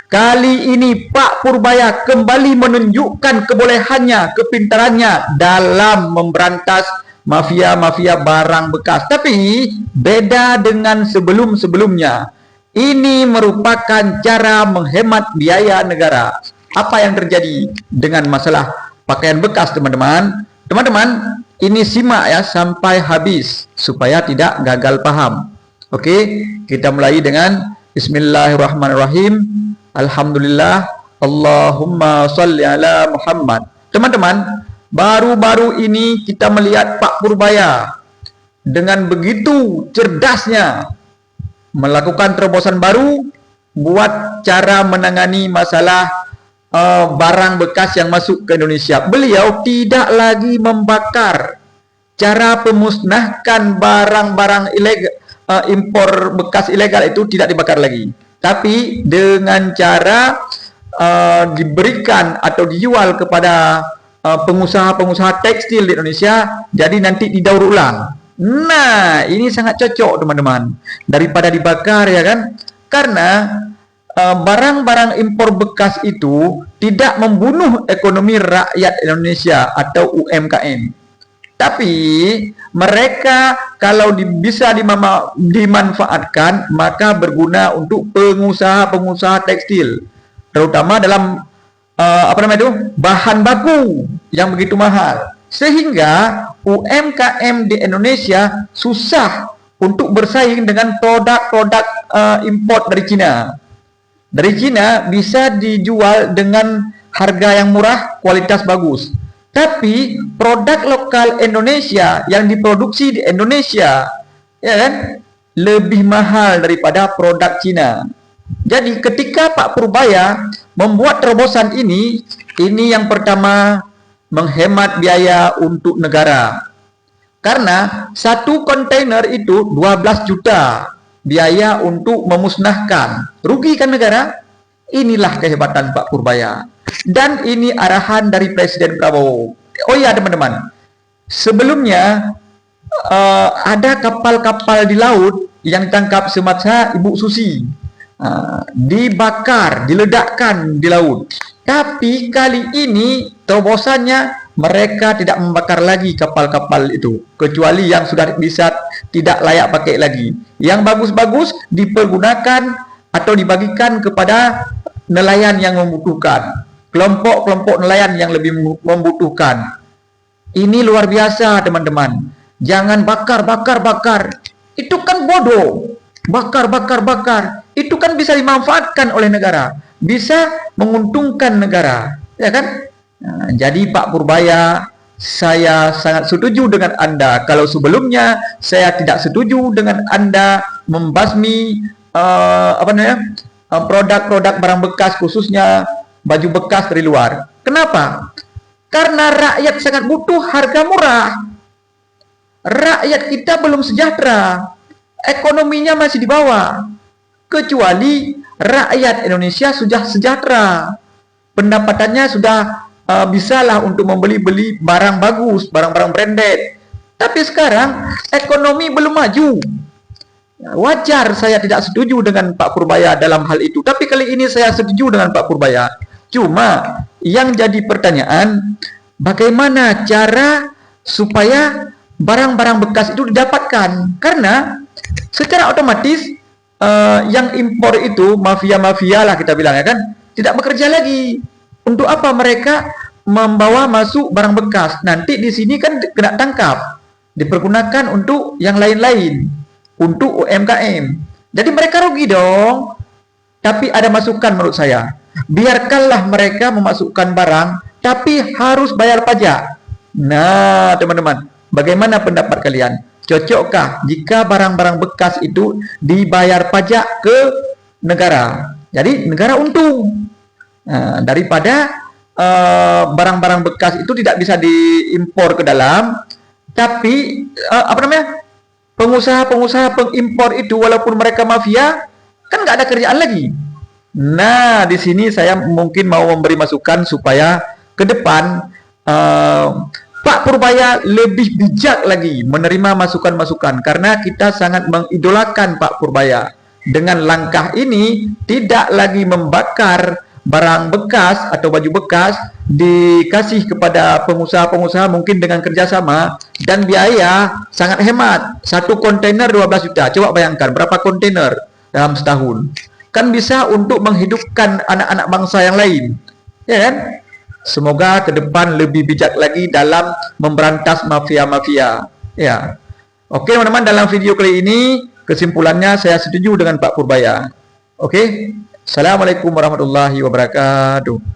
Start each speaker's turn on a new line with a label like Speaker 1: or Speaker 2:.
Speaker 1: Kali ini Pak Purbaya kembali menunjukkan kebolehannya, kepintarannya dalam memberantas mafia-mafia barang bekas. Tapi beda dengan sebelum-sebelumnya. Ini merupakan cara menghemat biaya negara. Apa yang terjadi dengan masalah pakaian bekas, teman-teman? Teman-teman, ini simak ya sampai habis supaya tidak gagal paham. Oke, kita mulai dengan Bismillahirrahmanirrahim. Alhamdulillah, Allahumma sholli ala Muhammad. Teman-teman, baru-baru ini kita melihat Pak Purbaya dengan begitu cerdasnya melakukan terobosan baru buat cara menangani masalah barang bekas yang masuk ke Indonesia. Beliau tidak lagi membakar. Cara pemusnahkan barang-barang ilegal, impor bekas ilegal itu tidak dibakar lagi, tapi dengan cara diberikan atau dijual kepada pengusaha-pengusaha tekstil di Indonesia, jadi nanti didaur ulang. Nah, ini sangat cocok teman-teman, daripada dibakar ya kan, karena barang-barang impor bekas itu tidak membunuh ekonomi rakyat Indonesia atau UMKM. Tapi mereka kalau bisa dimanfaatkan, maka berguna untuk pengusaha-pengusaha tekstil, terutama dalam bahan baku yang begitu mahal, sehingga UMKM di Indonesia susah untuk bersaing dengan produk-produk import dari Cina. Dari Cina bisa dijual dengan harga yang murah, kualitas bagus. Tapi produk lokal Indonesia yang diproduksi di Indonesia, ya kan, lebih mahal daripada produk Cina. Jadi ketika Pak Purbaya membuat terobosan ini yang pertama menghemat biaya untuk negara. Karena satu kontainer itu 12 juta biaya untuk memusnahkan. Rugi kan negara? Inilah kehebatan Pak Purbaya. Dan ini arahan dari Presiden Prabowo. Oh iya teman-teman, sebelumnya ada kapal-kapal di laut yang ditangkap semasa Ibu Susi, dibakar, diledakkan di laut. Tapi kali ini terobosannya mereka tidak membakar lagi kapal-kapal itu, kecuali yang sudah bisa tidak layak pakai lagi. Yang bagus-bagus dipergunakan atau dibagikan kepada nelayan yang membutuhkan, kelompok-kelompok nelayan yang lebih membutuhkan. Ini luar biasa teman-teman. Jangan bakar. Itu kan bodoh. Bakar. Itu kan bisa dimanfaatkan oleh negara, bisa menguntungkan negara, ya kan? Nah, jadi Pak Purbaya, saya sangat setuju dengan Anda. Kalau sebelumnya saya tidak setuju dengan Anda membasmi produk-produk barang bekas, khususnya baju bekas dari luar. Kenapa? Karena rakyat sangat butuh harga murah. Rakyat kita belum sejahtera, ekonominya masih di bawah. Kecuali rakyat Indonesia sudah sejahtera, pendapatannya sudah bisalah untuk membeli barang bagus, barang-barang branded. Tapi sekarang ekonomi belum maju. Wajar saya tidak setuju dengan Pak Purbaya dalam hal itu. Tapi kali ini saya setuju dengan Pak Purbaya. Cuma yang jadi pertanyaan, bagaimana cara supaya barang-barang bekas itu didapatkan? Karena secara otomatis yang impor itu mafia-mafia lah kita bilang ya kan, tidak bekerja lagi. Untuk apa mereka membawa masuk barang bekas? Nanti di sini kan kena tangkap, dipergunakan untuk yang lain-lain, untuk UMKM. Jadi mereka rugi dong. Tapi ada masukan menurut saya, biarkanlah mereka memasukkan barang, tapi harus bayar pajak. Nah teman-teman, bagaimana pendapat kalian? Cocokkah jika barang-barang bekas itu dibayar pajak ke negara? Jadi negara untung. Nah, daripada barang-barang bekas itu tidak bisa diimpor ke dalam, tapi pengusaha-pengusaha pengimpor itu walaupun mereka mafia kan nggak ada kerjaan lagi. Nah di sini saya mungkin mau memberi masukan supaya ke depan Pak Purbaya lebih bijak lagi menerima masukan-masukan, karena kita sangat mengidolakan Pak Purbaya. dengan langkah ini tidak lagi membakar barang bekas atau baju bekas, dikasih kepada pengusaha-pengusaha mungkin dengan kerjasama, dan biaya sangat hemat. Satu kontainer 12 juta. Coba bayangkan berapa kontainer dalam setahun. Kan bisa untuk menghidupkan anak-anak bangsa yang lain. Ya kan? Semoga ke depan lebih bijak lagi dalam memberantas mafia-mafia. Ya. Oke teman-teman, dalam video kali ini kesimpulannya saya setuju dengan Pak Purbaya. Oke. Assalamualaikum warahmatullahi wabarakatuh.